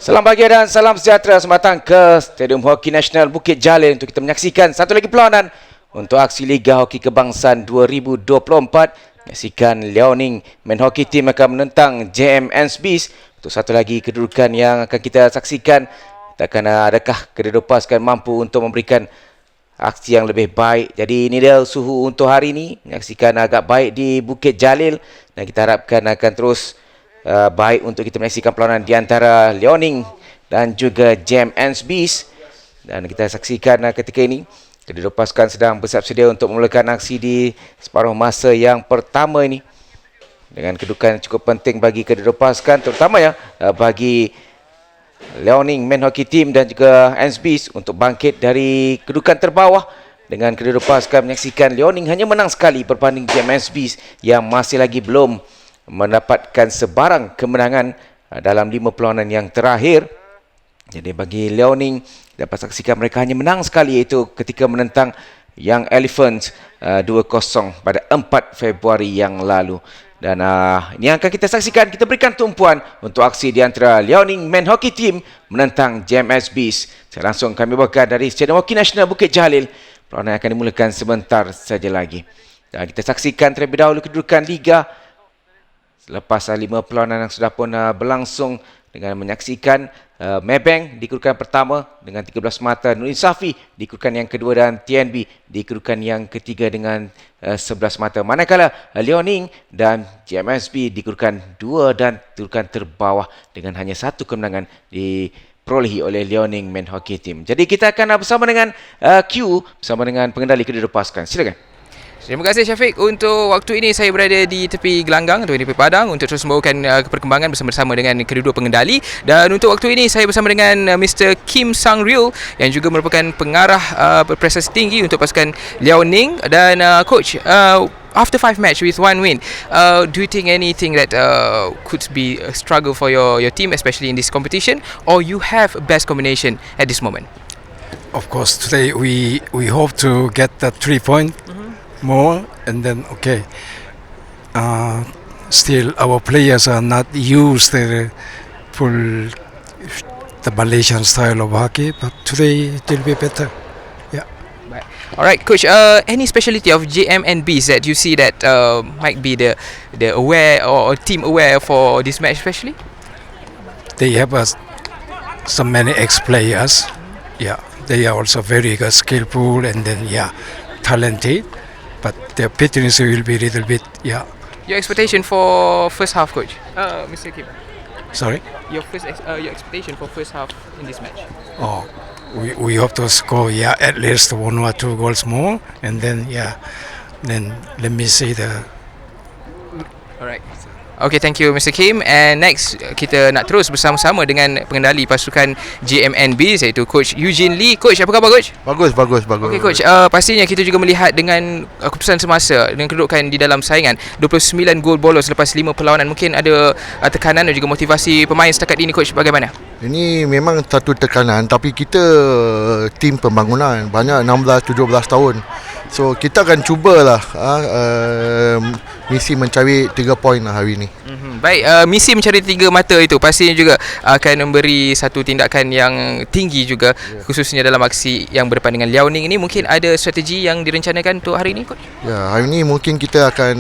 Salam bahagia dan salam sejahtera. Selamat datang ke Stadium Hoki Nasional Bukit Jalil untuk kita menyaksikan satu lagi perlawanan untuk aksi Liga Hoki Kebangsaan 2024. Menyaksikan Liaoning Men Hockey Team akan menentang JMN Beast untuk satu lagi kedudukan yang akan kita saksikan. Kita akan adakah kedua pasukan mampu untuk memberikan aksi yang lebih baik. Jadi ini dia suhu untuk hari ini. Menyaksikan agak baik di Bukit Jalil dan kita harapkan akan terus baik untuk kita menyaksikan perlawanan di antara Liaoning dan juga JMN Beast. Dan kita saksikan ketika ini kedua pasukan sedang bersiap sedia untuk memulakan aksi di separuh masa yang pertama ini dengan kedudukan cukup penting bagi kedua pasukan, terutamanya bagi Liaoning Men Hockey Team dan juga Beast untuk bangkit dari kedudukan terbawah dengan kedua pasukan menyaksikan Liaoning hanya menang sekali berbanding JMN Beast yang masih lagi belum mendapatkan sebarang kemenangan dalam 5 perlawanan yang terakhir. Jadi bagi Liaoning dapat saksikan mereka hanya menang sekali, iaitu ketika menentang Young Elephants 2-0 pada 4 Februari yang lalu. Dan ini yang akan kita saksikan. Kita berikan tumpuan untuk aksi di antara Liaoning Men Hockey Team menentang JMS Beast. Saya langsung kami bawakan dari Stadium Hoki Nasional Bukit Jalil. Perlawanan akan dimulakan sebentar saja lagi. Dan kita saksikan terlebih dahulu kedudukan Liga selepas 5 perlawanan yang sudah pun berlangsung dengan menyaksikan Maybank di kedudukan pertama dengan 13 mata, Nuri Safi di kedudukan yang kedua dan TNB di kedudukan yang ketiga dengan 11 mata. Manakala Liaoning dan JMSB di kedudukan 2 dan kedudukan terbawah dengan hanya 1 kemenangan diperolehi oleh Liaoning Men Hockey Team. Jadi kita akan bersama dengan Q bersama dengan pengendali kedua pasukan. Silakan. Terima kasih Syafiq. Untuk waktu ini saya berada di tepi gelanggang atau di tepi padang untuk terus membawakan perkembangan bersama-sama dengan kedua-dua pengendali. Dan untuk waktu ini saya bersama dengan Mr. Kim Sang Ryul yang juga merupakan pengarah berprestasi tinggi untuk pasukan Liaoning. Dan coach, after 5 match with 1 win, do you think anything that could be a struggle for your team, especially in this competition, or you have a best combination at this moment? Of course, today we hope to get the 3 point more, and then still our players are not used the full the Malaysian style of hockey, but today it will be better. Yeah. Alright, coach. Any speciality of JMNBs that you see that might be the aware or team aware for this match, especially? They have so many ex-players. Yeah, they are also very skillful and then talented. But their fitness will be a little bit, Your expectation for first half, coach? Mr. Kim. Sorry? Your expectation for first half in this match? Oh, we hope to score, at least 1 or 2 goals more. And then, then let me see the... Alright. Okay, thank you Mr. Kim. And next, kita nak terus bersama-sama dengan pengendali pasukan JMNB, iaitu Coach Eugene Lee. Coach, apa khabar Coach? Bagus. Okay Coach, pastinya kita juga melihat dengan keputusan semasa dengan kedudukan di dalam saingan 29 gol bolos selepas 5 perlawanan. Mungkin ada tekanan dan juga motivasi pemain setakat ini Coach, bagaimana? Ini memang satu tekanan, tapi kita tim pembangunan banyak 16-17 tahun. So kita akan cubalah misi mencari 3 poin hari ini. Baik, misi mencari 3 mata itu pastinya juga akan memberi satu tindakan yang tinggi juga, khususnya dalam aksi yang berdepan dengan Liaoning ini. Mungkin ada strategi yang direncanakan untuk hari ini coach? Ya, hari ini mungkin kita akan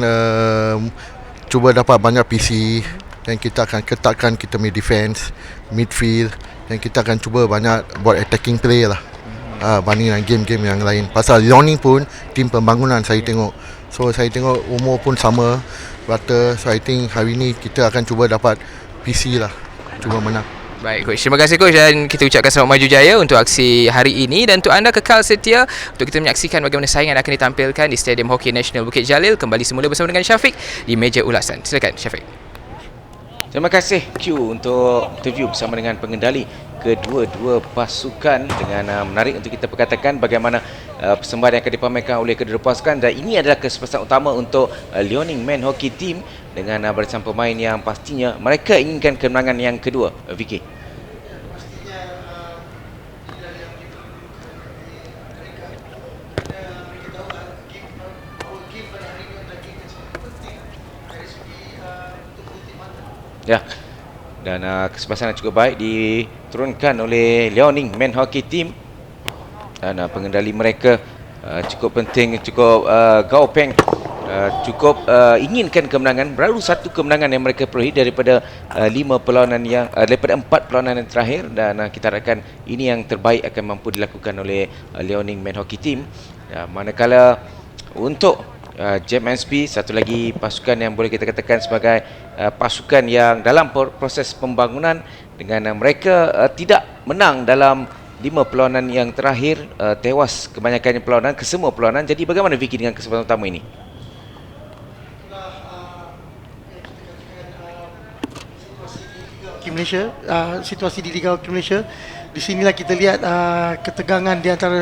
cuba dapat banyak PC dan kita akan ketatkan kita punya defense, midfield, dan kita akan cuba banyak buat attacking play lah. Banding dengan game-game yang lain. Pasal Liaoning pun tim pembangunan saya tengok. So saya tengok umur pun sama rata. So I think hari ni kita akan cuba dapat PC lah, cuba menang. Baik coach, terima kasih coach, dan kita ucapkan selamat maju jaya untuk aksi hari ini. Dan untuk anda kekal setia untuk kita menyaksikan bagaimana saingan akan ditampilkan di Stadium Hoki Nasional Bukit Jalil. Kembali semula bersama dengan Syafiq di meja ulasan. Silakan Syafiq. Terima kasih Q untuk interview bersama dengan pengendali kedua-dua pasukan. Dengan menarik untuk kita perkatakan bagaimana persembahan yang akan dipamerkan oleh kedua pasukan, dan ini adalah kesempatan utama untuk Liaoning Men Hockey Team dengan barisan pemain yang pastinya mereka inginkan kemenangan yang kedua. Vicky. Ya. dan kesebelasan yang cukup baik diturunkan oleh Liaoning Men Hockey Team, dan pengendali mereka cukup penting, cukup Gao Peng cukup inginkan kemenangan. Baru satu kemenangan yang mereka perolehi daripada 5 perlawanan yang daripada 4 perlawanan yang terakhir, dan kita harapkan ini yang terbaik akan mampu dilakukan oleh Liaoning Men Hockey Team. Manakala untuk JMSB, satu lagi pasukan yang boleh kita katakan sebagai pasukan yang dalam proses pembangunan, dengan mereka tidak menang dalam 5 perlawanan yang terakhir, tewas kebanyakannya perlawanan, kesemua perlawanan. Jadi bagaimana Vicky dengan kesempatan utama ini? Malaysia, situasi di Liga Hoki Malaysia, di sinilah kita lihat ketegangan di antara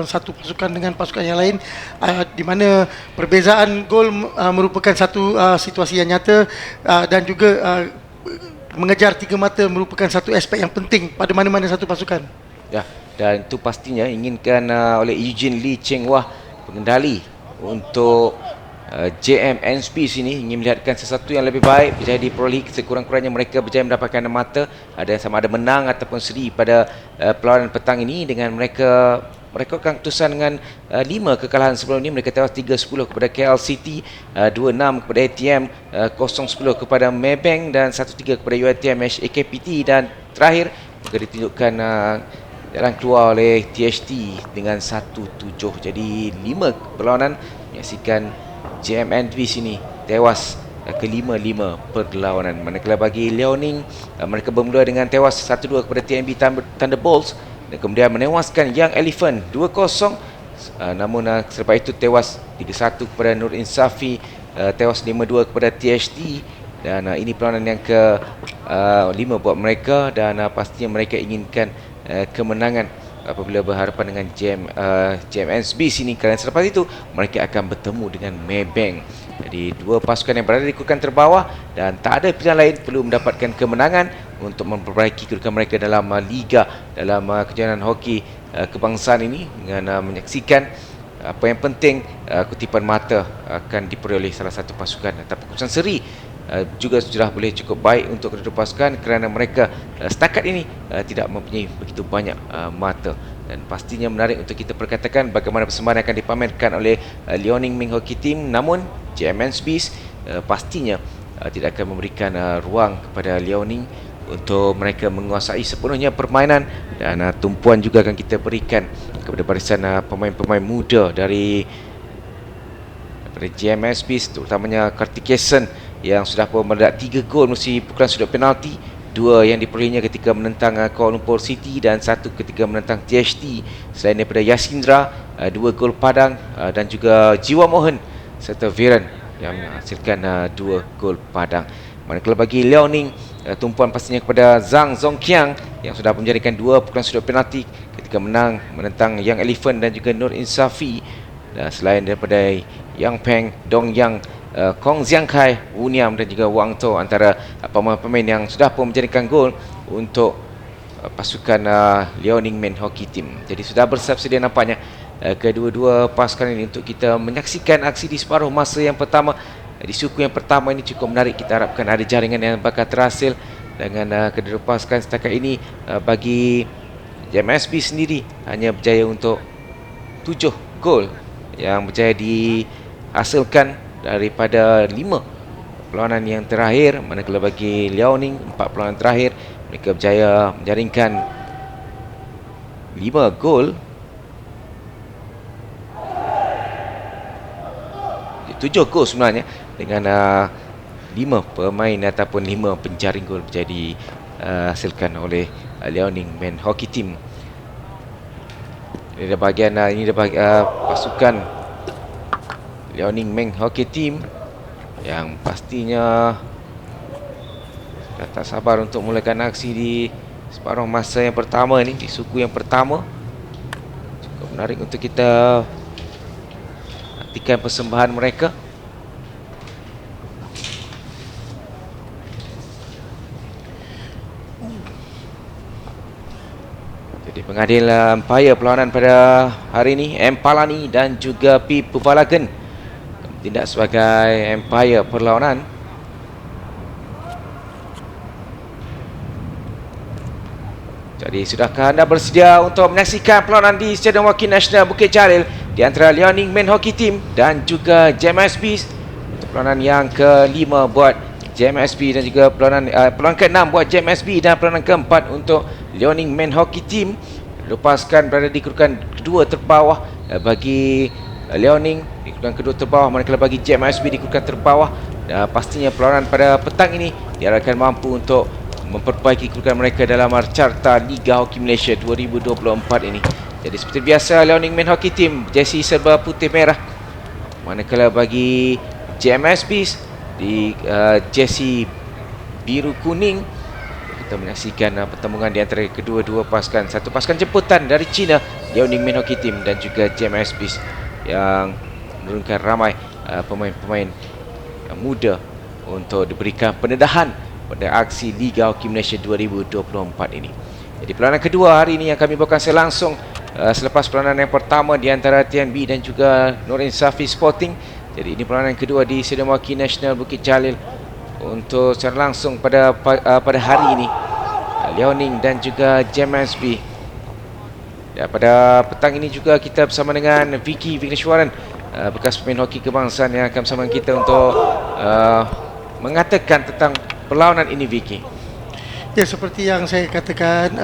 satu pasukan dengan pasukan yang lain, di mana perbezaan gol merupakan satu situasi yang nyata, dan juga mengejar 3 mata merupakan satu aspek yang penting pada mana-mana satu pasukan. Ya, dan itu pastinya inginkan oleh Eugene Lee Cheng Wah, pengendali untuk JMNSP sini, ingin melihatkan sesuatu yang lebih baik berjaya diperolehi. Sekurang-kurangnya mereka berjaya mendapatkan mata, ada yang sama ada menang ataupun seri pada perlawanan petang ini, dengan mereka merekodkan keputusan dengan 5 kekalahan sebelum ini. Mereka tewas 3-10 kepada KL City, 2-6 kepada ATM, 0-10 kepada Maybank, dan 1-3 kepada UiTM AKPT, dan terakhir mereka ditunjukkan jalan keluar oleh THT dengan 1-7. Jadi 5 perlawanan menyaksikan JMNV sini tewas ke-5 perlawanan. Manakala bagi Liaoning, mereka bermula dengan tewas 1-2 kepada TNB Thunderbolts, dan kemudian menewaskan Young Elephant 2-0. Namun selepas itu tewas 3-1 kepada Nur Insafi, tewas 5-2 kepada THT, dan ini perlawanan yang ke-5 buat mereka, dan pastinya mereka inginkan kemenangan apabila berhadapan dengan JMNSB sini, kerana selepas itu mereka akan bertemu dengan Maybank. Jadi dua pasukan yang berada di kedudukan terbawah dan tak ada pilihan lain, perlu mendapatkan kemenangan untuk memperbaiki kedudukan mereka dalam liga, dalam kejohanan hoki kebangsaan ini, dengan menyaksikan apa yang penting, kutipan mata akan diperoleh salah satu pasukan. Tapi keputusan seri juga sudah boleh cukup baik untuk kedua pasukan, kerana mereka setakat ini tidak mempunyai begitu banyak mata. Dan pastinya menarik untuk kita perkatakan bagaimana persembahan akan dipamerkan oleh Liaoning Men Hockey Team. Namun JMNSB pastinya tidak akan memberikan ruang kepada Liaoning untuk mereka menguasai sepenuhnya permainan, dan tumpuan juga akan kita berikan kepada barisan pemain-pemain muda daripada JMSB, terutamanya Kartikesan yang sudah pun meledak 3 gol melalui pukulan sudut penalti, 2 yang diperolehinya ketika menentang Kuala Lumpur City dan 1 ketika menentang THT. Selain daripada Yasindra, 2 gol padang, dan juga Jiwa Mohan serta Viren yang menghasilkan 2 gol padang. Manakala bagi Liaoning, tumpuan pastinya kepada Zhang Zongqiang yang sudah menjadikan 2 pukulan sudut penalti ketika menang menentang Young Elephant dan juga Nur Insafi. Dan selain daripada Yang Peng, Dong Yang, Kong Ziangkai, Wu Niam dan juga Wang To, antara pemain-pemain yang sudah pun menjadikan gol untuk pasukan Liaoning Men Hockey Team. Jadi sudah bersiap sedia nampaknya kedua-dua pasukan ini untuk kita menyaksikan aksi di separuh masa yang pertama. Di suku yang pertama ini cukup menarik, kita harapkan ada jaringan yang bakal terhasil dengan kedua pasukan. Setakat ini bagi JMSB sendiri hanya berjaya untuk 7 gol yang berjaya dihasilkan daripada 5 perlawanan yang terakhir. Manakala bagi Liaoning, 4 perlawanan terakhir mereka berjaya menjaringkan 5 gol, 7 gol sebenarnya, dengan 5 pemain ataupun 5 penjaring gol berjaya dihasilkan oleh Liaoning Men Hockey Team. Ini dah bahagian pasukan Liaoning Men Hockey Team yang pastinya dah tak sabar untuk mulakan aksi di separuh masa yang pertama ini, di suku yang pertama. Cukup menarik untuk kita nantikan persembahan mereka. Jadi pengadil umpire perlawanan pada hari ini, M. Palani dan juga P. Pupalagan tindak sebagai umpire perlawanan. Jadi sudahkah anda bersedia untuk menyaksikan perlawanan di Stadium Hoki Nasional Bukit Jalil di antara Liaoning Men Hockey Team dan juga JMSB untuk perlawanan yang kelima buat JMSB dan juga perlawanan ke-6 buat JMSB dan perlawanan ke-4 untuk Liaoning Men Hockey Team. Lepaskan berada di kedudukan kedua terbawah bagi Liaoning, di kedudukan kedua terbawah, manakala bagi JMSB di kedudukan terbawah. Dan pastinya perlawanan pada petang ini diharapkan mampu untuk memperbaiki kedudukan mereka dalam carta Liga Hoki Malaysia 2024 ini. Jadi seperti biasa, Liaoning Men Hockey Team jersey serba putih merah, manakala bagi JMSB di jersey biru kuning. Kita menyaksikan pertembungan di antara kedua-dua pasukan. Satu pasukan jemputan dari China, Liaoning Men Hockey Team, dan juga JMSB yang menurunkan ramai pemain-pemain muda untuk diberikan pendedahan pada aksi Liga Hoki Malaysia 2024 ini. Jadi perlawanan kedua hari ini yang kami bawakan selangsung selepas perlawanan yang pertama di antara TNB dan juga Norin Safi Sporting. Jadi ini perlawanan kedua di Stadium Hoki Nasional Bukit Jalil untuk secara langsung pada hari ini, Liaoning dan juga JMSB. Dan pada petang ini juga kita bersama dengan Vicky Vigneswaran, bekas pemain hoki kebangsaan, yang akan bersama kita untuk mengatakan tentang perlawanan ini, Vicky. Ya, seperti yang saya katakan,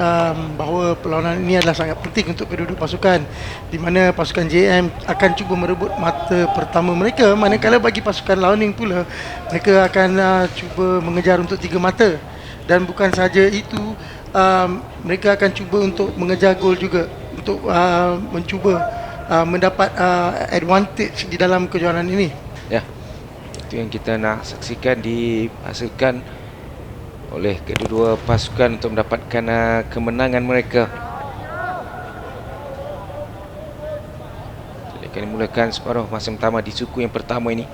bahawa perlawanan ini adalah sangat penting untuk kedua-dua pasukan, di mana pasukan JM akan cuba merebut mata pertama mereka, manakala bagi pasukan Liaoning pula mereka akan cuba mengejar untuk 3 mata. Dan bukan sahaja itu, mereka akan cuba untuk mengejar gol juga, untuk mencuba mendapat advantage di dalam kejuaraan ini. Ya, itu yang kita nak saksikan dihasilkan oleh kedua-dua pasukan untuk mendapatkan kemenangan mereka. Jadi akan dimulakan separuh masa pertama di suku yang pertama ini.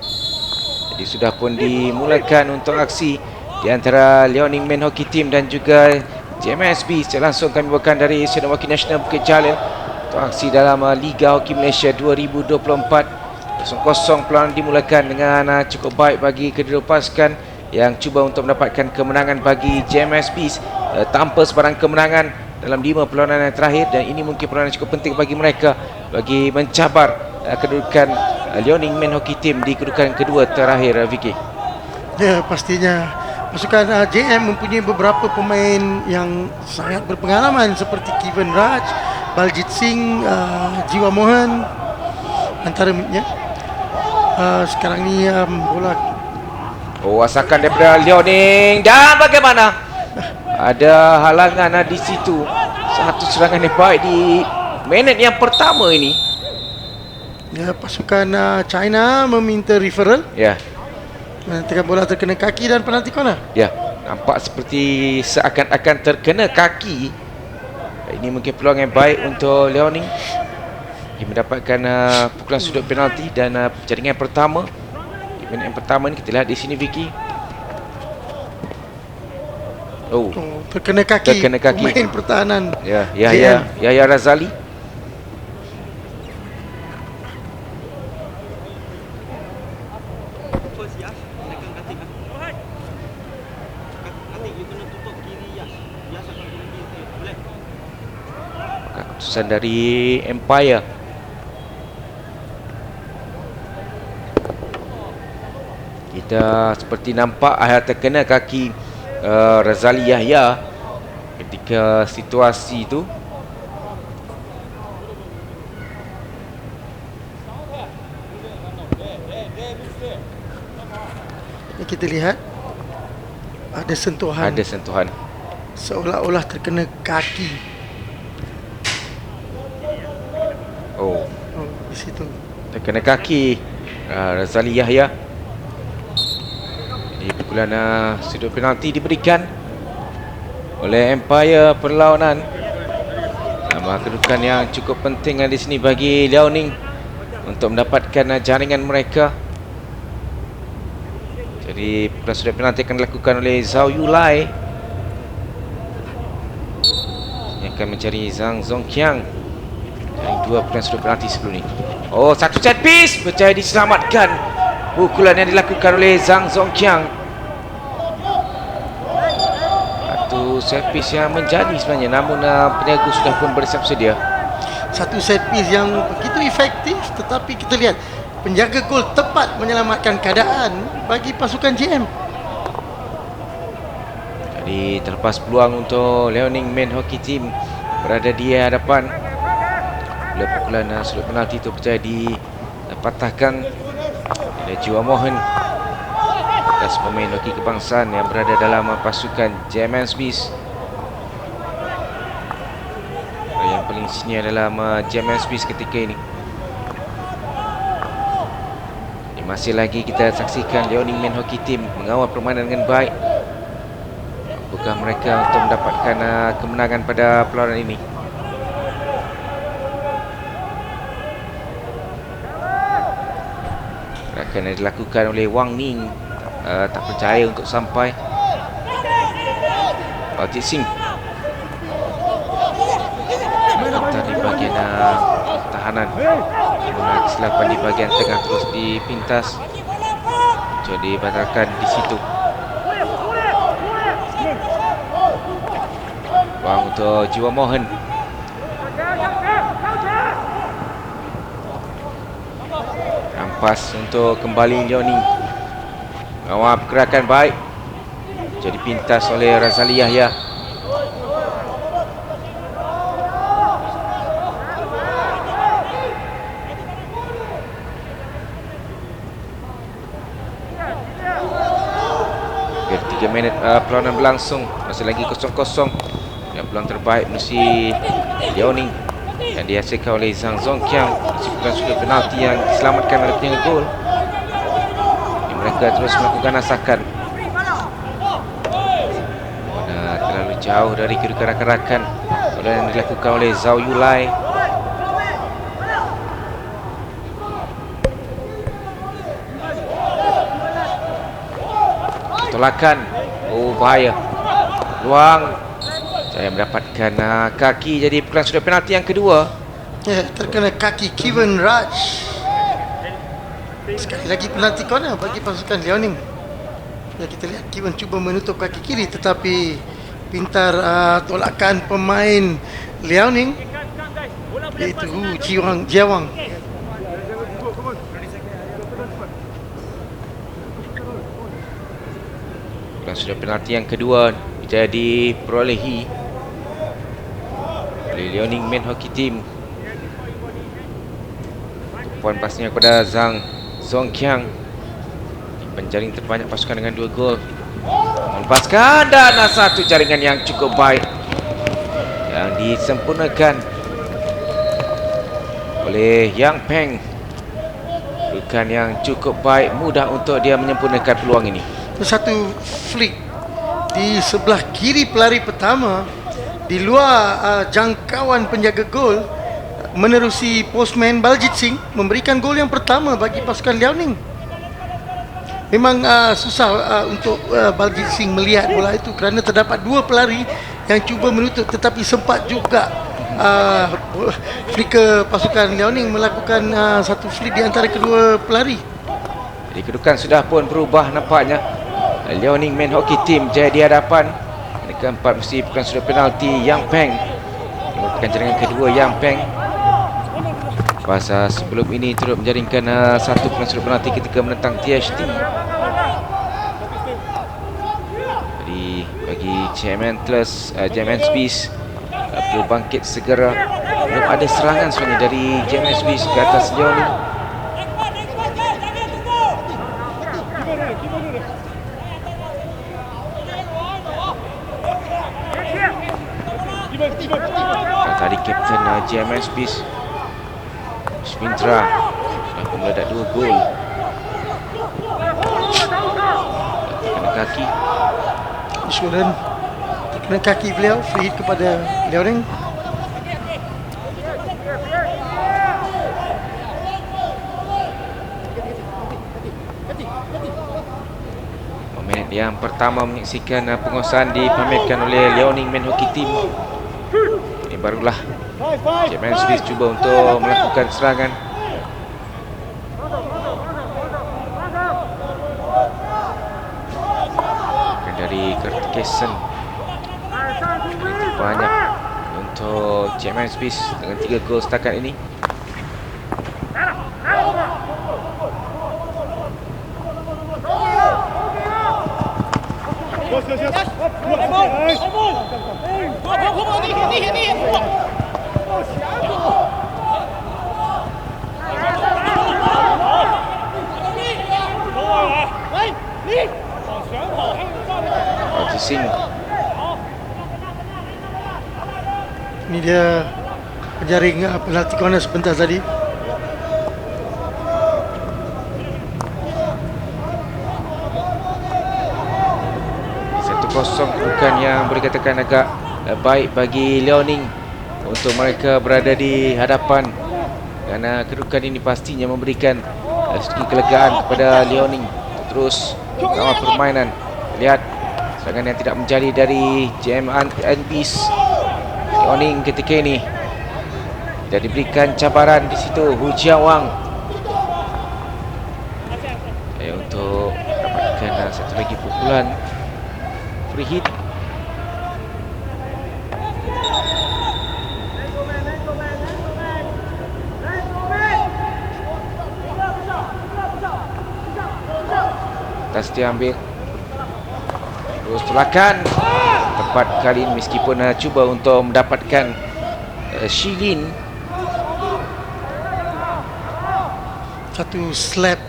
Jadi sudah pun dimulakan untuk aksi di antara Liaoning Men Hockey Team dan juga JMSB. Secara langsung kami bawakan dari Stadium Hoki Nasional Bukit Jalil untuk aksi dalam Liga Hoki Malaysia 2024. 0-0 perlawanan dimulakan dengan cukup baik bagi kedua pasukan yang cuba untuk mendapatkan kemenangan bagi JMSB tanpa sebarang kemenangan dalam 5 perlawanan yang terakhir, dan ini mungkin perlawanan cukup penting bagi mereka bagi mencabar kedudukan Liaoning Men Hockey Team di kedudukan kedua terakhir, Vicky. Ya, pastinya pasukan JM mempunyai beberapa pemain yang sangat berpengalaman seperti Kevin Raj, Baljit Singh, Jiwa Mohan antaranya. Sekarang ni bola asakan daripada Liaoning, dan bagaimana? Ada halangan di situ. Satu serangan yang baik di minit yang pertama ini. Ya, pasukan China meminta referral. Ya. Menantikan bola terkena kaki dan penalti corner. Ya, nampak seperti seakan-akan terkena kaki. Ini mungkin peluang yang baik untuk Liaoning. Dia mendapatkan pukulan sudut penalti dan jaringan pertama. Di minit yang pertama ni kita lihat di sini, Vicky. Terkena kaki. Pemain pertahanan. Ya, Razali. Keputusan dari Empire. Kita seperti nampak terkena kaki Razali Yahya ketika situasi itu. Kita lihat ada sentuhan. Seolah-olah terkena kaki. Di situ Terkena kaki Razali Yahya. Jadi pukulan sudut penalti diberikan oleh Empire perlawanan. Kedudukan yang cukup penting di sini bagi Liaoning untuk mendapatkan jaringan mereka. Jadi pukulan sudut penalti akan dilakukan oleh Zhao Yulai. Yang akan mencari Zhang Zongqiang dari 2 pukulan sudut penalti sebelum ini. Satu set piece berjaya diselamatkan. Pukulan yang dilakukan oleh Zhang Zongqiang. Satu satu set piece yang menjadi sebenarnya, namun penjaga sudah pun bersiap sedia. Satu set piece yang begitu efektif, tetapi kita lihat penjaga gol tepat menyelamatkan keadaan bagi pasukan JM. Jadi terlepas peluang untuk Liaoning Men Hockey Team berada di hadapan. Bila pukulan sudut penalti itu berjadi patahkan oleh Jiwa Mohan atas pemain hoki kebangsaan yang berada dalam pasukan JM Beast. Yang paling senior dalam JM Beast ketika ini. Masih lagi kita saksikan Liaoning Men Hockey Team mengawal permainan dengan baik. Apakah mereka untuk mendapatkan kemenangan pada perlawanan ini? Gerakan yang dilakukan oleh Wang Ning tak percaya untuk sampai. Baljit Singh hantar di bahagian tahanan. Kesilapan di bahagian tengah terus dipintas. Jadi dibatalkan di situ. Peluang untuk Jiwa Mohan. Rampas untuk kembali Liaoning. Mengawal pergerakan baik. Jadi pintas oleh Razali Yahya. Hampir 3 minit perlawanan berlangsung. Masih lagi 0-0. Dan peluang terbaik mesti Liaoning yang dihasilkan oleh Zhang Zongqiang. Bukan sudut penalti yang diselamatkan oleh penjaga gol. Mereka terus melakukan asakan. Terlalu jauh dari kedudukan rakan-rakan yang dilakukan oleh Zhao Yulai. Tolakan. Oh, bahaya. Peluang. Saya mendapatkan kaki, jadi pukulan sudut penalti yang kedua. Ya, terkena kaki Kevin Raj. Sekali lagi penalti corner bagi pasukan Liaoning. Ya, kita lihat Kevin cuba menutup kaki kiri, tetapi pintar tolakan pemain Liaoning, iaitu Jiawang. Pukulan sudut penalti yang kedua jadi perolehi oleh Liaoning Men Hockey Team. Poin pasnya kepada Zhang Zongqiang. Penjaring terbanyak pasukan dengan 2 gol. Melepaskan dan satu jaringan yang cukup baik yang disempurnakan oleh Yang Peng. Bukan yang cukup baik, mudah untuk dia menyempurnakan peluang ini. Satu flick di sebelah kiri pelari pertama, di luar jangkauan penjaga gol, menerusi postman Baljit Singh, memberikan gol yang pertama bagi pasukan Liaoning. Memang susah untuk Baljit Singh melihat bola itu kerana terdapat 2 pelari yang cuba menutup, tetapi sempat juga flicker pasukan Liaoning melakukan satu flick di antara kedua pelari. Jadi kedudukan sudah pun berubah nampaknya. Liaoning Men Hockey Team jaya di hadapan. Ini keempat mesti bukan sudut penalti Yang Peng. Ini merupakan jaringan kedua Yang Peng. Pasal sebelum ini turut menjaringkan satu bukan sudut penalti ketika menentang THT. Jadi bagi JM Beast perlu bangkit segera. Belum ada serangan sebenarnya dari JM Beast ke atas Liaoning. Tadi Kapten JMS Beast Smindra sudah pun meledak 2 gol. Kena kaki Iswaran terkena kaki beliau, free hit kepada Liaoning. Minit yang pertama menyaksikan penguasaan dipamerkan oleh Liaoning Men Hockey Team. Ini barulah JMS Beast cuba untuk melakukan serangan. Dari Kurt Kesson. banyak untuk James Beast dengan 3 gol setakat ini. Sing Ini dia penjaring penalti corner sebentar tadi. kedudukan yang boleh katakan agak baik bagi Liaoning untuk mereka berada di hadapan, kerana kedudukan ini pastinya memberikan sedikit kelegaan kepada Liaoning untuk terus mengawal permainan. Lihat serangan yang tidak menjadi dari JMNBs. Liaoning ketika ini tidak diberikan cabaran di situ. Hu Jiawang untuk dapatkan satu lagi pukulan free hit. Tas diambil, terus tolakan tepat kali ini meskipun cuba untuk mendapatkan Shilin. Satu slap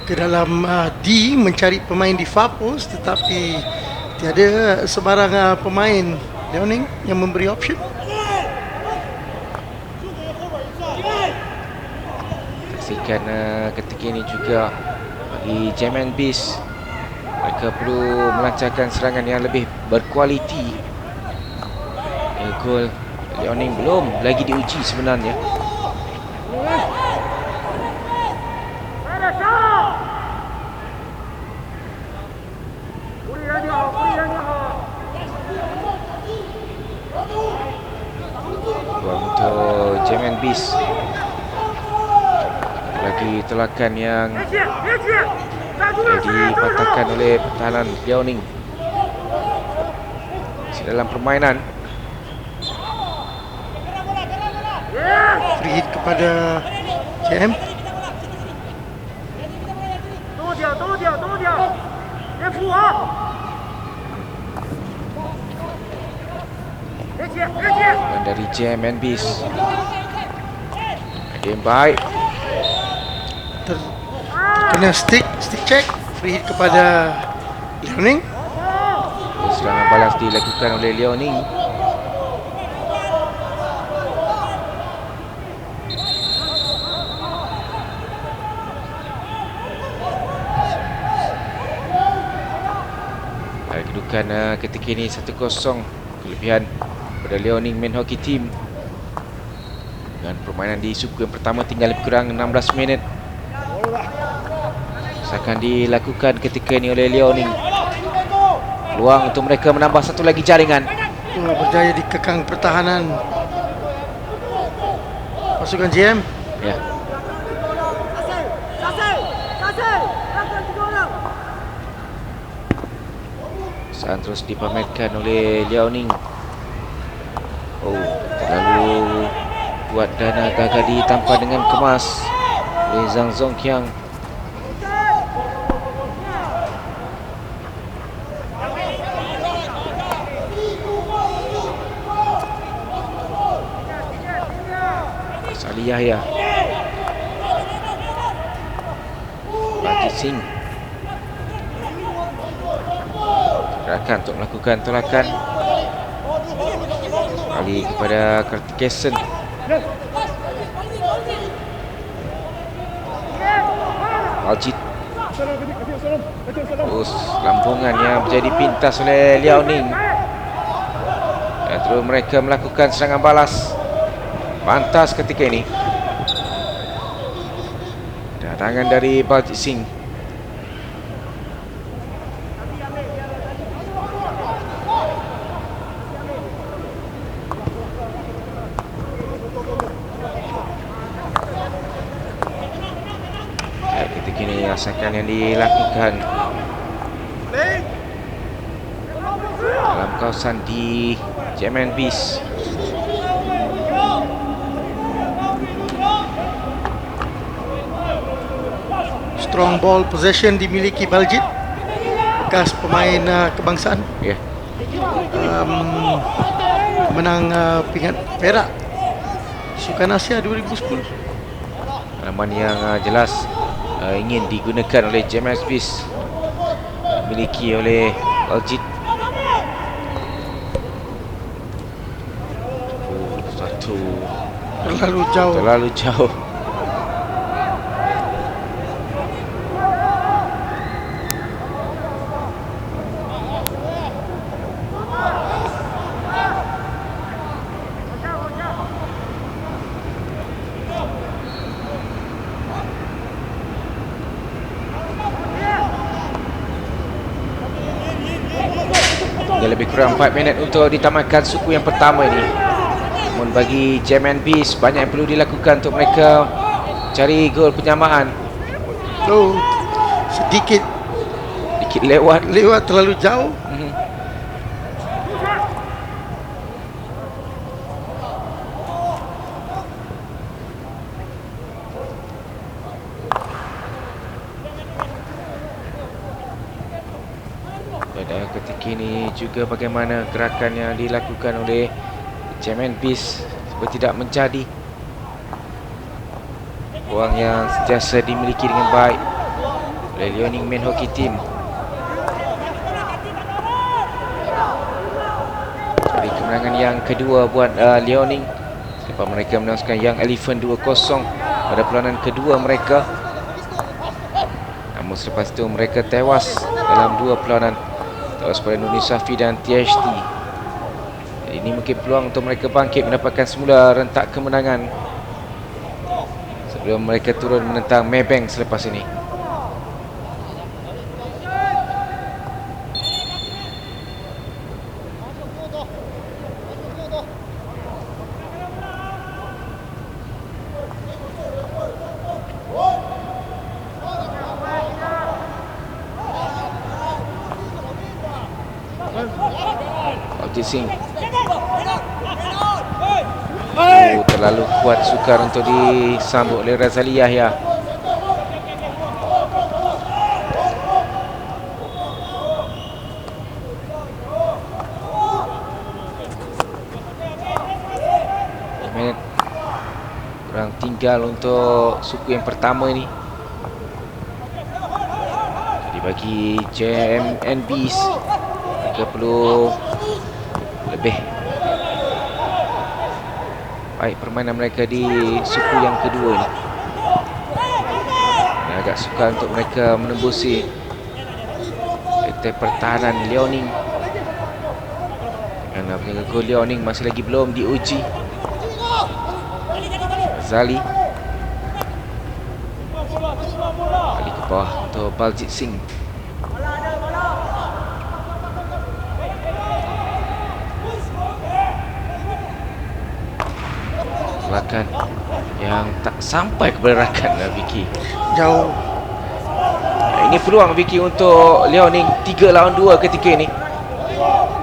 ke dalam D mencari pemain di far post, tetapi tiada sebarang pemain Liaoning yang memberi option. Saksikan ketika ini juga bagi JMNBs, mereka perlu melancarkan serangan yang lebih berkualiti. Gol Liaoning belum lagi diuji sebenarnya. Untuk JMNBs lagi tolakan yang dipatahkan oleh pertahanan Liaoning dalam permainan. Free hit kepada JM. Dan dari JMNBs game baik, Kena stick check. Free hit kepada Liaoning. serangan balas dilakukan oleh Liaoning. Kedudukan ketika ini 1-0 kelebihan pada Liaoning main hockey team. Dan permainan di suku yang pertama tinggal lebih kurang 16 minit. Akan dilakukan ketika ini oleh Liaoning. Peluang untuk mereka menambah satu lagi jaringan. Berjaya dikekang pertahanan pasukan JM. Ya. Saat terus dipamerkan oleh Liaoning. Terlalu kuat dan gagal ditampar dengan kemas oleh Zhang Zhongqiang. Ali Yahya, Bajit Singh gerakan untuk melakukan tolakan kali kepada Kartikeyan. Bajit terus lambungan yang menjadi pintas oleh Liaoning, dan terus mereka melakukan serangan balas. Pantas ketika ini datangan dari Bajit Singh. Ketika ini rasakan yang dilakukan dalam kawasan di German Beast. Strong ball possession dimiliki Baljit, bekas pemain kebangsaan, Ya. menang pingat perak Sukan Asia 2010. Pengalaman yang jelas ingin digunakan oleh German Beast, dimiliki oleh Aljit. Satu terlalu jauh. Tinggal lebih kurang 4 minit untuk ditamatkan suku yang pertama ini. Namun bagi German Beast, banyak yang perlu dilakukan untuk mereka cari gol penyamaan. Oh, sedikit Lewat. terlalu jauh. Pada ketika ini juga bagaimana gerakan yang dilakukan oleh German Beast supaya tidak menjadi peluang yang sentiasa dimiliki dengan baik oleh Liaoning Men Hockey Team. Jadi kemenangan yang kedua buat Liaoning selepas mereka menangkan Young Elephant 2-0 pada perlawanan kedua mereka. Namun selepas itu mereka tewas dalam dua perlawanan, tewas pada Nuni Safi dan THT. Jadi ini mungkin peluang untuk mereka bangkit mendapatkan semula rentak kemenangan sebelum mereka turun menentang Maybank selepas ini. Aljit Singh. Terlalu kuat sukar untuk disambut oleh Razali Yahya. Minit kurang tinggal untuk suku yang pertama ini. Jadi bagi JMNBs, mereka perlu lebih baik permainan mereka di suku yang kedua ini. Dan agak sukar untuk mereka menembusi sektor pertahanan Liaoning. Kerana penjaga gol Liaoning masih lagi belum diuji. Zali kali ke bawah untuk Baljit Singh. Rakan yang tak sampai kepada rakan Vicky. Jauh. Ini peluang Vicky untuk Liaoning 3 lawan 2 ketika ini.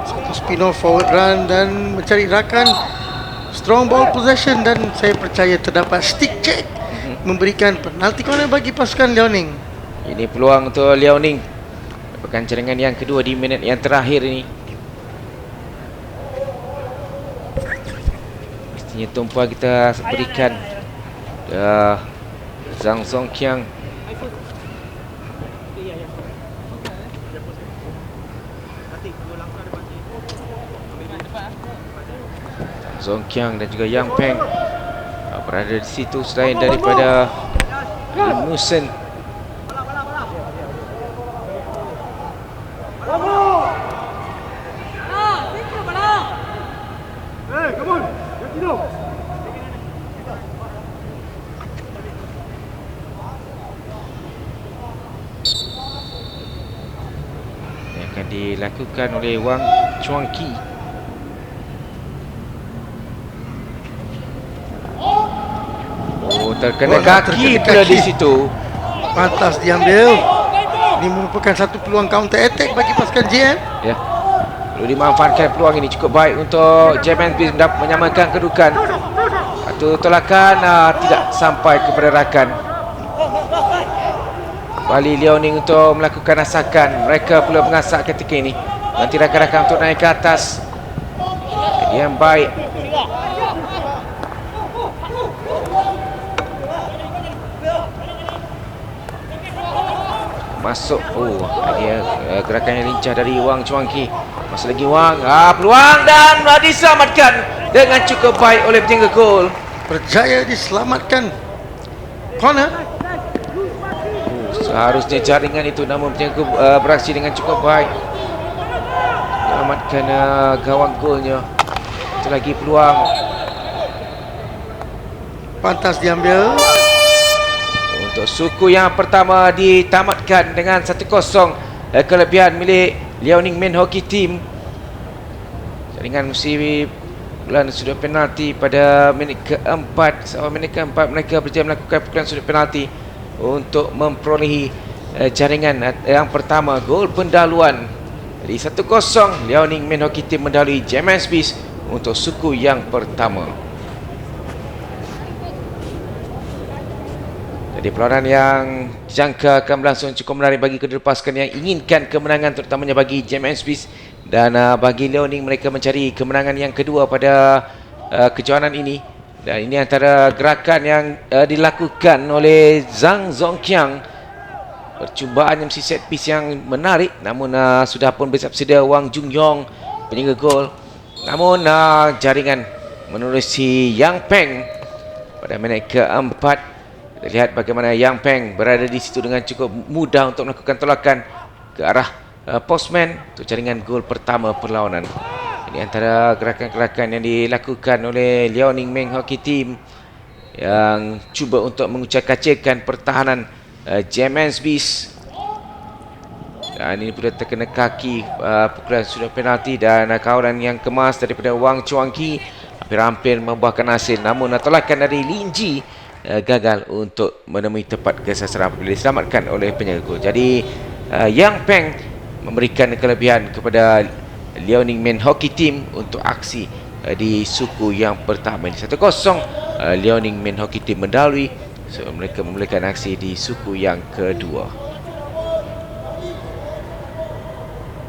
Satu spin off forward run dan mencari rakan. Strong ball possession dan saya percaya terdapat stick check memberikan penalti corner bagi pasukan Liaoning. Ini peluang untuk Liaoning dapatkan cadangan yang kedua di minit yang terakhir ini. Mestinya tumpuan kita berikan Zhang Zongqiang. Zongqiang dan juga Yang Peng berada di situ selain daripada Musen. Yang akan dilakukan oleh Wang Chuangqi. Terkena kaki pula di situ. Pantas diambil. Ini merupakan satu peluang counter attack bagi pasukan JM. Ya. Perlu dimanfaatkan peluang ini cukup baik untuk JMSB menyamakan kedudukan. Satu tolakan tidak sampai kepada rakan. Kembali Liaoning untuk melakukan asakan. Mereka perlu mengasak ketika ini. Nanti rakan-rakan untuk naik ke atas. Yang baik. Masuk. Dia gerakan yang lincah dari Wang Chuangqi. Masih lagi Wang. Peluang dan diselamatkan dengan cukup baik oleh penjaga gol. Berjaya diselamatkan. Corner. Seharusnya jaringan itu, namun penjaga beraksi dengan cukup baik. Selamatkan gawang golnya. Satu lagi peluang. Pantas diambil. Untuk suku yang pertama ditamatkan dengan 1-0. Kelebihan milik Liaoning Men Hockey Team. Jaringan mesti pukulan sudut penalti pada minit keempat. Sampai minit keempat mereka berjaya melakukan pukulan sudut penalti untuk memperolehi jaringan yang pertama, gol pendahuluan. Jadi 1-0 Liaoning Men Hockey Team mendahului JMSB untuk suku yang pertama. Jadi perlawanan yang dijangka akan berlangsung cukup menarik bagi kedua pasukan yang inginkan kemenangan, terutamanya bagi JMSB, dan bagi Liaoning mereka mencari kemenangan yang kedua pada kejohanan ini. Dan ini antara gerakan yang dilakukan oleh Zhang Zongqiang. Percubaan yang mesti set piece yang menarik, namun sudah pun bersiap sedia Wang Jungyong penjaga gol. Namun jaringan menerusi Yang Peng pada minit keempat. Kita lihat bagaimana Yang Peng berada di situ dengan cukup mudah untuk melakukan tolakan ke arah postman untuk jaringan gol pertama perlawanan. Ini antara gerakan-gerakan yang dilakukan oleh Liaoning Men Hockey Team yang cuba untuk mengucak-kacirkan pertahanan JMSB. Dan ini pula terkena kaki pukulan sudut penalti dan kawalan yang kemas daripada Wang Chuangqi hampir-hampir membuahkan hasil. Namun tolakan dari Lin Ji gagal untuk menemui tepat ke sasaran apabila diselamatkan oleh penjaga gol. Jadi Yang Peng memberikan kelebihan kepada Liaoning Men Hockey Team untuk aksi di suku yang pertama. 1-0 Liaoning Men Hockey Team mendahului, so mereka memulakan aksi di suku yang kedua.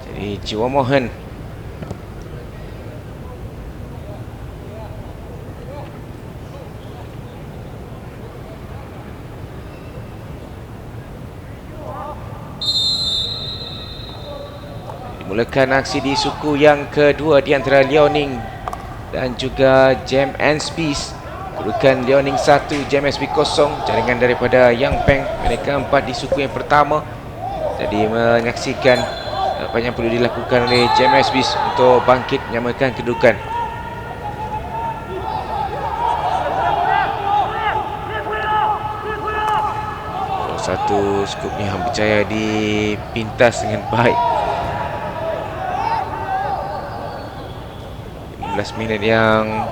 Jadi Jiwa Mohan mulakan aksi di suku yang kedua di antara Liaoning dan juga JMSB. Kedudukan Liaoning 1, JMSB 0. Jaringan daripada Yang Peng minit keempat di suku yang pertama. Jadi menyaksikan apa yang perlu dilakukan oleh JMSB untuk bangkit menyamakan kedudukan. Satu skup yang berjaya dipintas dengan baik. 15 minit yang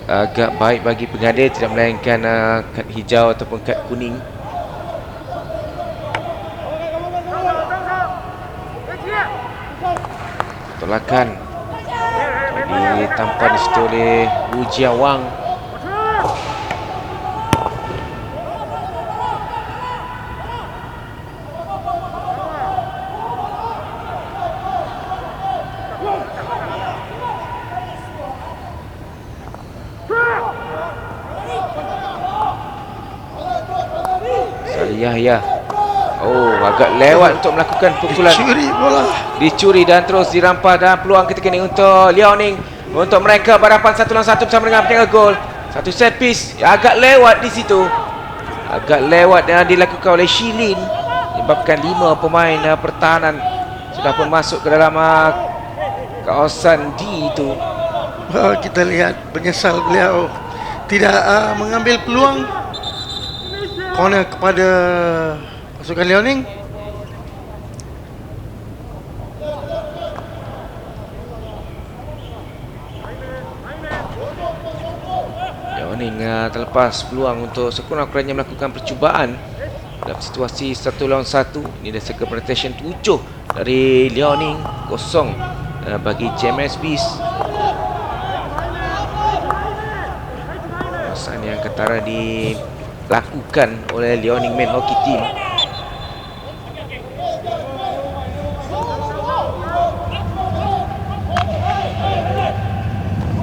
agak baik bagi pengadil, tidak melainkan kad hijau ataupun kad kuning. Tolakan ditampan di situ oleh Wu Jiawang. Yahya. Agak lewat untuk melakukan pukulan. Dicuri bola. Dicuri dan terus dirampas, dan peluang ketika ini untuk Liaoning untuk mereka berhadapan 1 lawan 1 bersama dengan penjaga gol. Satu set piece agak lewat di situ. Agak lewat dan dilakukan oleh Shilin, menyebabkan 5 pemain pertahanan sudah pun masuk ke dalam kawasan D itu. Kita lihat menyesal beliau tidak mengambil peluang. Corner kepada pasukan Liaoning. Liaoning terlepas peluang untuk sekurang-kurangnya melakukan percubaan dalam situasi 1 lawan 1. Ini dah segi presentation 7 dari Liaoning, kosong bagi JMS Beast. Pasan yang ketara dilakukan oleh Liaoning Men Hockey Team.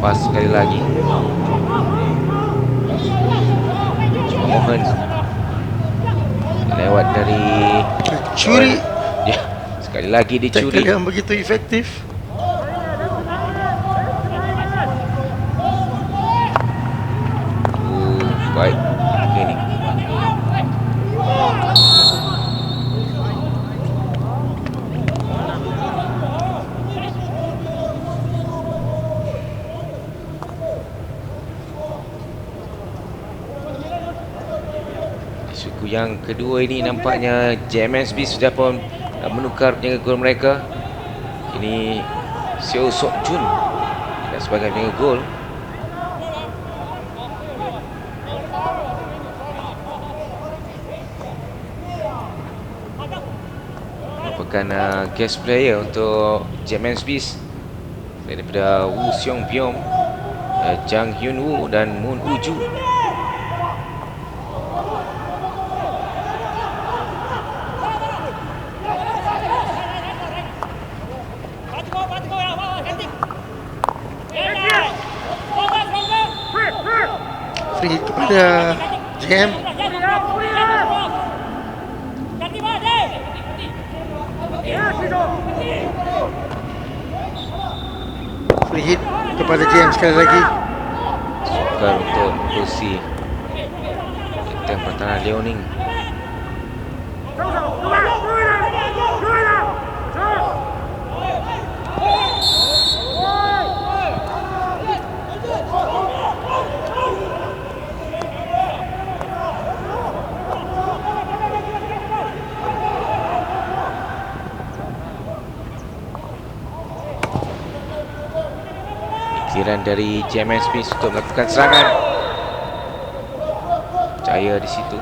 Pas sekali lagi Mohan lewat dari Curi ya, sekali lagi tackle dicuri. yang begitu efektif. Baik ini suku yang kedua ini nampaknya JMSB sudah pun menukar penjaga gol mereka. Ini Seo Sok Jun sebagai penjaga gol. Merupakan guest player untuk JMSB daripada Wu Seong Byong, Jang Hyun Woo dan Moon Uju. Free hit kepada JM. Free hit kepada JM sekali lagi. Sukar untuk kursi kapten pertahanan Liaoning. Kiriran dari JMS Smith untuk melakukan serangan. Jaya di situ.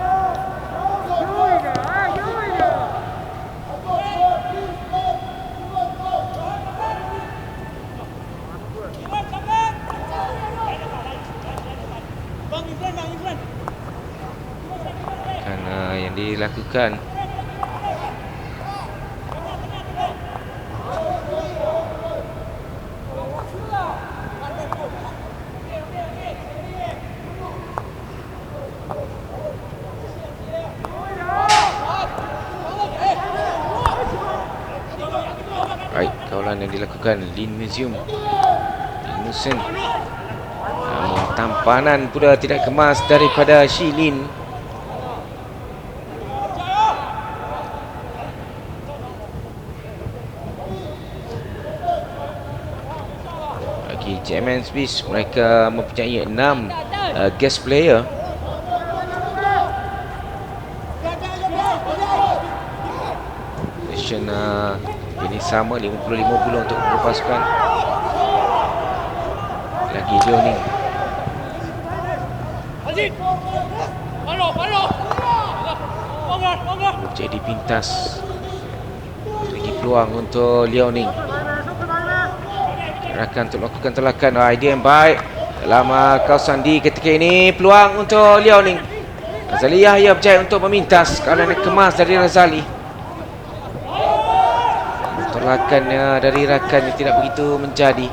Karena yang dilakukan baik, kawalan yang dilakukan Lin Museum, Lin Musen. Namun tampanan pula tidak kemas daripada Shi Lin. Bagi JMS Beast, mereka mempunyai 6 guest player. Session ini sama 50-50 untuk kedua pasukan. Lagi Liaoning. Jadi pintas. Lagi peluang untuk Liaoning. Gerakan untuk melakukan tolakan. Idea yang baik dalam kawasan di ketika ini. Peluang untuk Liaoning. Razali Yahya berjaya untuk memintas kawalan yang kemas dari Razali. Tolakannya dari rakannya tidak begitu menjadi.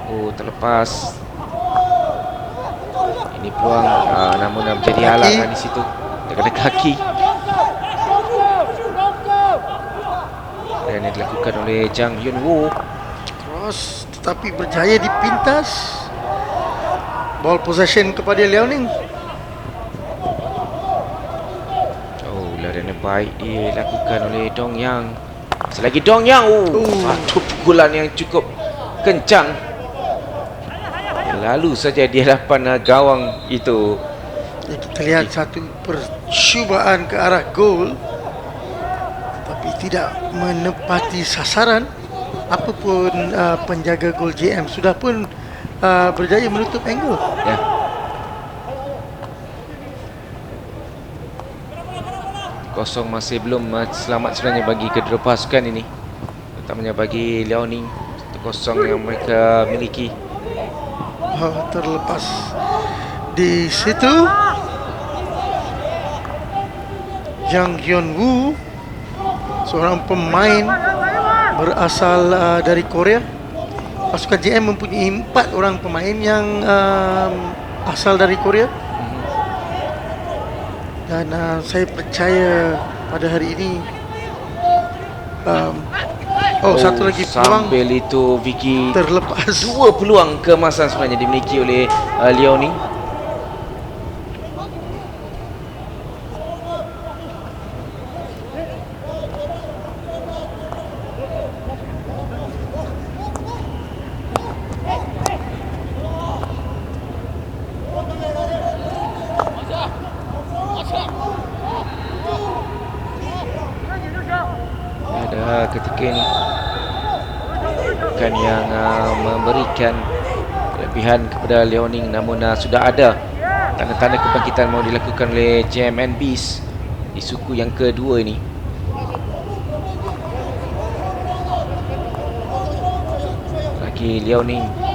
Oh, terlepas. Ini peluang, namun menjadi halangan di situ. Dia kena kaki. Dan yang dilakukan oleh Jang Hyun Woo. Cross tetapi berjaya dipintas. Ball possession kepada Liaoning. Oh, larian yang baik dilakukan oleh Dong Yang. Selagi Dong Yang. Satu pukulan yang cukup kencang. Lalu saja di hadapan gawang itu Ya, kita lihat satu percubaan ke arah gol tapi tidak menepati sasaran. Apapun penjaga gol JM sudah pun berjaya menutup angle. Ya. Kosong masih belum selamat sebenarnya bagi kedua pasukan ini. Terutamanya bagi Liaoning. 1-0 yang mereka miliki. Terlepas di situ Jang Hyun Woo, seorang pemain berasal dari Korea. Pasukan JM mempunyai 4 orang pemain yang asal dari Korea. Dan saya percaya pada hari ini satu lagi peluang Sambil itu Vicky, terlepas. 2 peluang keemasan sebenarnya dimiliki oleh Liaoning. Ada ketika ini bukan yang memberikan kelebihan kepada Liaoning, namun sudah ada tanda-tanda kebangkitan mau dilakukan oleh JMNBs di suku yang kedua ini. Lagi Liaoning.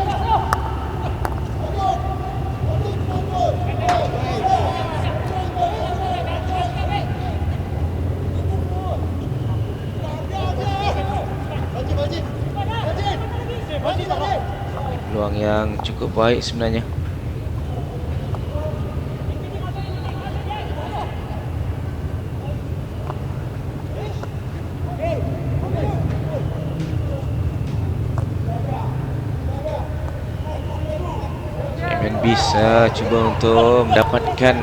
Peluang yang cukup baik sebenarnya. MNBs cuba untuk mendapatkan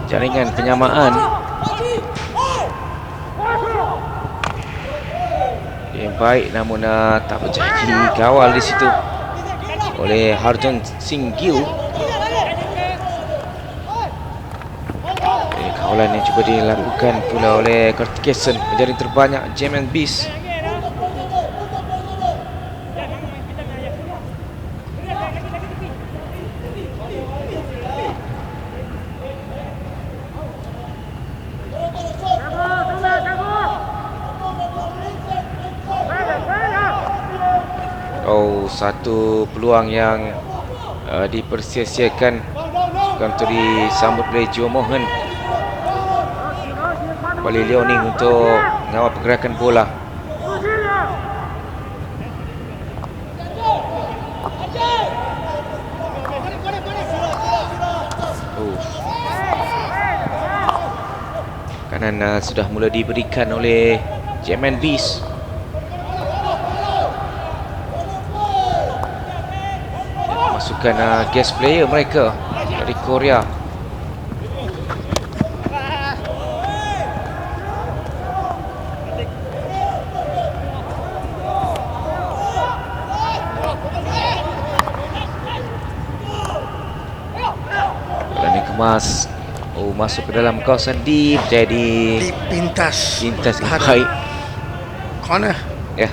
jaringan penyamaan. Yang baik namun tak berjaya kawal di situ oleh Harjon Singh Gill. Kawalan yang cuba dilakukan pula oleh Kartikesan, menjadi terbanyak JMNBs. Satu peluang yang dipersia-siakan untuk disambut oleh Joe Mohan. Kembali Liaoning untuk mengawal pergerakan bola. Kanan sudah mula diberikan oleh JMNBs. Masukkan guest player mereka dari Korea. Bola ni kemas. Masuk ke dalam kawasan D, jadi Pintas baik. corner. Ya.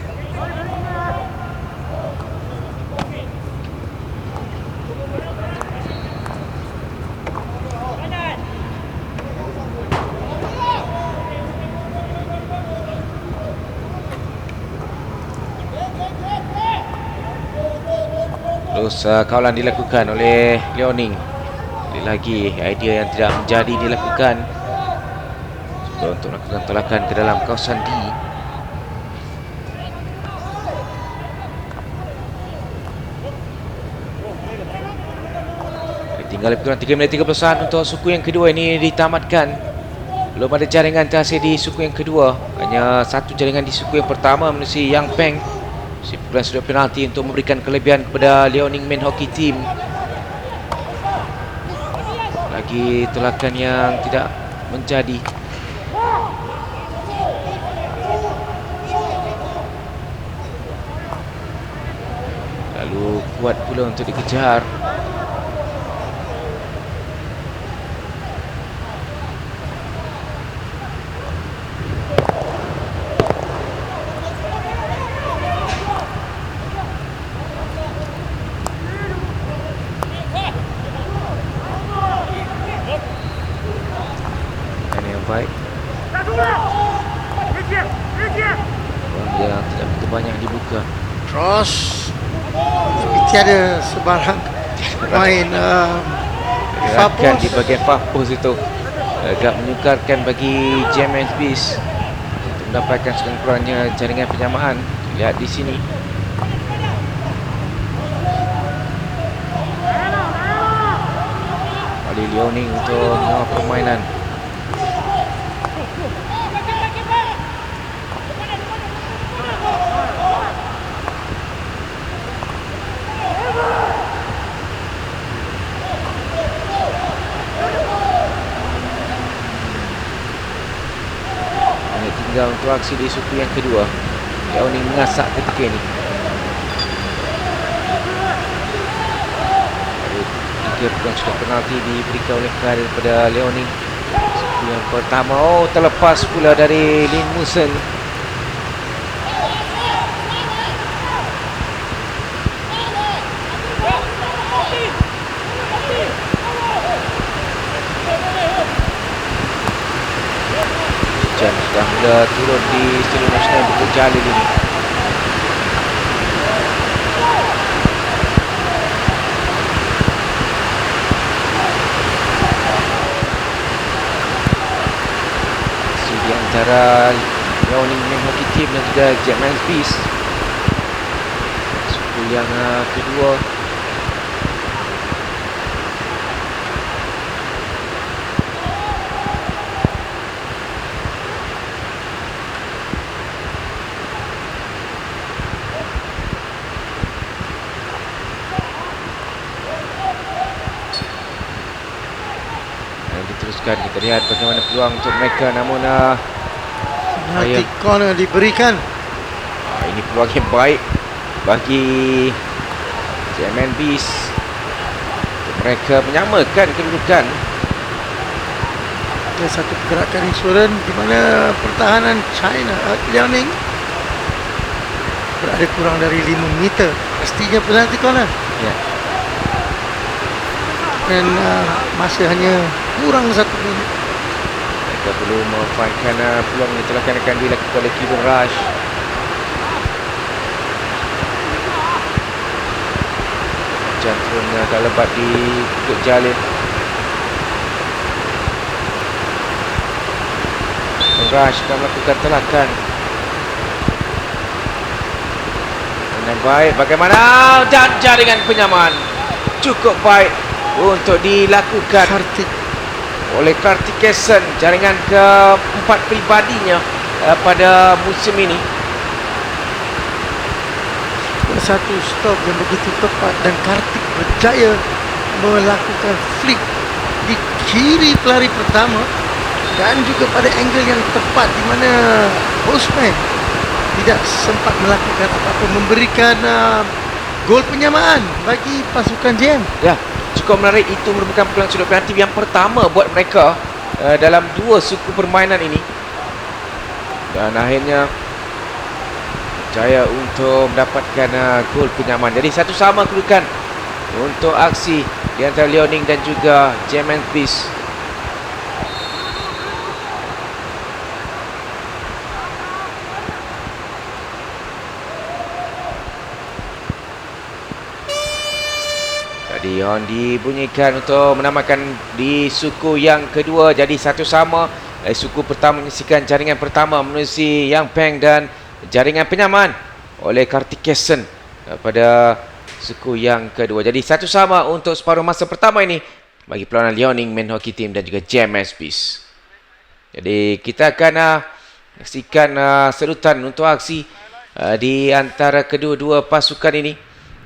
Terus kawalan dilakukan oleh Liaoning. Lagi idea yang tidak menjadi dilakukan. Cuba untuk melakukan tolakan ke dalam kawasan D. Tinggal lebih kurang 3 minit 30 saat untuk suku yang kedua ini ditamatkan. Belum ada jaringan terhasil di suku yang kedua. Hanya satu jaringan di suku yang pertama menerusi Yang Peng. Pukulan sudut penalti untuk memberikan kelebihan kepada Liaoning Men Hockey Team. Lagi tolakan yang tidak menjadi. Lalu kuat pula untuk dikejar. baik. Ruang yang tidak begitu banyak dibuka. Cross. Tapi tiada sebarang main far Gerakan post. di bahagian far post itu agak menyukarkan bagi James Beast untuk mendapatkan sekurang-kurangnya jaringan penyamaan. Lihat di sini. Ali Liaoning untuk mengawal permainan. Hanya tinggal untuk aksi di suku yang kedua. Liaoning mengasak ketika ini. Tiga peluang sudah penalti diberikan oleh karir kepada Liaoning. Suku yang pertama, terlepas pula dari Lin Musen. Hujan sudah mula turun di Stadium Nasional Bukit Jalil ini. Di antara Liaoning Men Hockey Team dan juga James Beast. Suku yang kedua. Diteruskan, kita lihat bagaimana peluang untuk mereka, namun Penalti corner diberikan. ini peluang yang baik bagi James Beast untuk mereka menyamakan kedudukan. Ada satu pergerakan insurans di mana pertahanan China Liaoning berada kurang dari 5 meter. Pastinya penalti corner. Ya. Dan masa hanya kurang 1 minit. Mereka perlu memanfaatkan peluang yang telah akan dilakukan oleh Kevin Rush. Hujan turun agak lebat di Bukit Jalil. Rush akan melakukan telakan. Dengan baik, bagaimana? Dan jaringan penyamaan cukup baik untuk dilakukan oleh Kartikeyan, jaringan keempat pribadinya pada musim ini. Satu stop yang begitu tepat dan Kartik berjaya melakukan flip di kiri pelari pertama dan juga pada angle yang tepat di mana Bosman tidak sempat melakukan apa-apa, memberikan gol penyamaan bagi pasukan JM. Ya, cukup menarik. Itu merupakan peluang sudut penalti yang pertama buat mereka dalam dua suku permainan ini. Dan akhirnya berjaya untuk mendapatkan gol penyamaan. Jadi satu sama kedudukan untuk aksi di antara Liaoning dan juga James Beast. Jadi horn dibunyikan untuk menamakan di suku yang kedua. Jadi satu sama. Suku pertama menyaksikan jaringan pertama menerusi Yang Peng dan jaringan penyamaan oleh Kartikeyan pada suku yang kedua. Jadi satu sama untuk separuh masa pertama ini bagi perlawanan Liaoning Men Hockey Team dan juga James Beast. Jadi kita akan saksikan serutan untuk aksi di antara kedua-dua pasukan ini.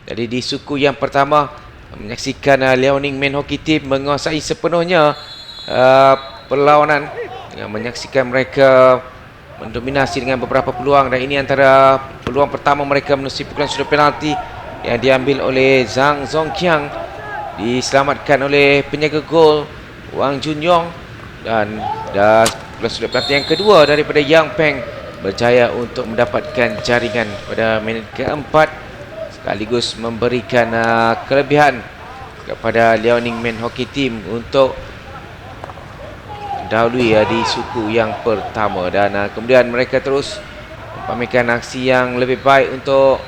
Jadi di suku yang pertama menyaksikan Liaoning Men Hockey Team menguasai sepenuhnya perlawanan dengan menyaksikan mereka mendominasi dengan beberapa peluang, dan ini antara peluang pertama mereka menerusi pukulan sudut penalti yang diambil oleh Zhang Zhongqiang, diselamatkan oleh penjaga gol Wang Junyong, dan pukulan sudut penalti yang kedua daripada Yang Peng berjaya untuk mendapatkan jaringan pada minit keempat, sekaligus memberikan kelebihan kepada Liaoning Men Hockey Team untuk mendahului di suku yang pertama, dan kemudian mereka terus pamerkan aksi yang lebih baik untuk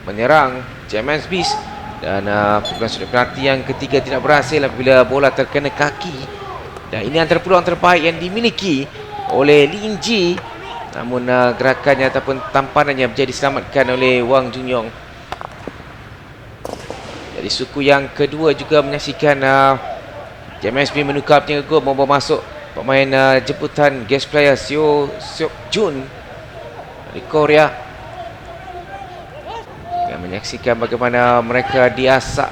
menyerang James Beast, dan pukulan sudut penalti yang ketiga tidak berhasil apabila bola terkena kaki, dan ini antara peluang terbaik yang dimiliki oleh Lin Ji, namun gerakannya ataupun tampanannya menjadi diselamatkan oleh Wang Junyong. Jadi suku yang kedua juga menyaksikan JMSB menukar penjaga gol, membawa masuk pemain jemputan guest player Seo Seok Jun dari Korea, yang menyaksikan bagaimana mereka diasak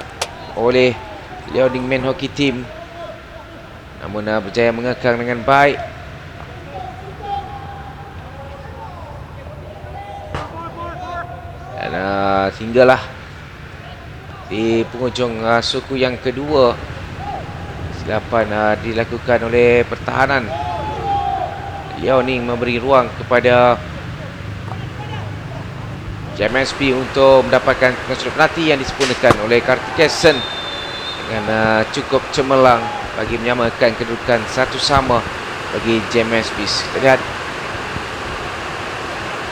oleh Liaoning Men Hockey Team, namun berjaya mengekang dengan baik. Dan hinggalah di penghujung suku yang kedua, silapan dilakukan oleh pertahanan. Liaoning memberi ruang kepada JMSP untuk mendapatkan sudut penalti yang disempurnakan oleh Kartikeson dengan cukup cemerlang bagi menyamakan kedudukan 1-1 bagi JMSP. Kita lihat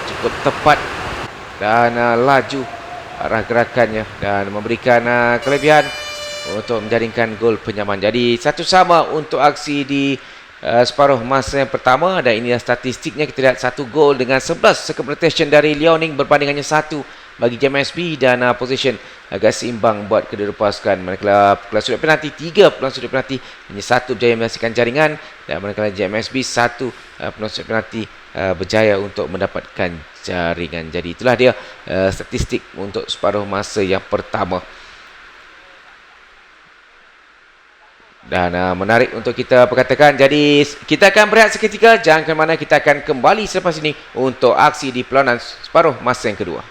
cukup tepat dan laju arah gerakannya, dan memberikan kelebihan untuk menjaringkan gol penyaman. Jadi 1-1 untuk aksi di separuh masa yang pertama, dan inilah statistiknya. Kita lihat 1 gol dengan 11 completion dari Liaoning berbanding hanya 1 bagi JMSB, dan position agak seimbang buat kedua pasukan. Manakala pukulan sudut penalti 3 pukulan sudut penalti, hanya 1 berjaya menghasilkan jaringan, dan manakala JMSB 1 pukulan sudut penalti berjaya untuk mendapatkan jaringan. Jadi itulah dia statistik untuk separuh masa yang pertama. Dan menarik untuk kita perkatakan. Jadi kita akan berehat seketika, jangan ke mana, kita akan kembali selepas ini untuk aksi di perlawanan separuh masa yang kedua.